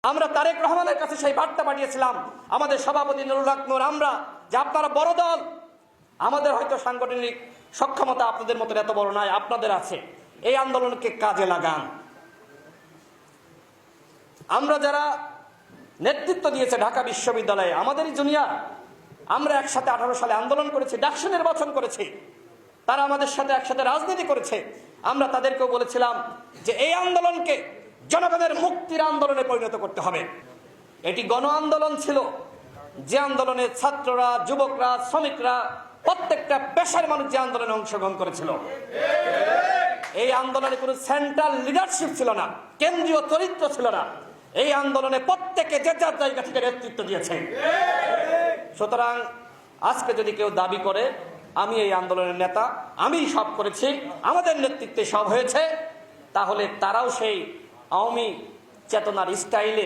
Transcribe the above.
আমরা তারেক রহমানের কাছে সেই বার্তা পাঠিয়েছিলাম, আমাদের সভাপতি নুরুল হক নূর, আমরা যে আপনারা বড় দল, আমাদের হয়তো সাংগঠনিক সক্ষমতা আপনাদের মতো এত বড় নয়, আপনাদের আছে, এই আন্দোলনকে কাজে লাগান। আমরা যারা নেতৃত্ব দিয়েছে ঢাকা বিশ্ববিদ্যালয়ে, আমাদেরই জুনিয়র, আমরা একসাথে 18 সালে আন্দোলন করেছি, ডাকসু নির্বাচন করেছি, তারা আমাদের সাথে একসাথে রাজনীতি করেছে। আমরা তাদেরকেও বলেছিলাম যে এই আন্দোলনকে জনগণের মুক্তির আন্দোলনে পরিণত করতে হবে। এটি গণ আন্দোলন ছিল, যে আন্দোলনে ছাত্ররা, যুবকরা, শ্রমিকরা, প্রত্যেকটা পেশার মানুষ যে আন্দোলনে অংশগ্রহণ করেছিল। এই আন্দোলনে কোনো সেন্ট্রাল লিডারশিপ ছিল না, কেন্দ্রীয় চরিত্র ছিল না। এই আন্দোলনে প্রত্যেকে যে যার জায়গা থেকে নেতৃত্ব দিয়েছে। সুতরাং আজকে যদি কেউ দাবি করে আমি এই আন্দোলনের নেতা, আমি সব করেছি, আমাদের নেতৃত্বে সব হয়েছে, তাহলে তারাও সেই আওয়ামী চেতনার স্টাইলে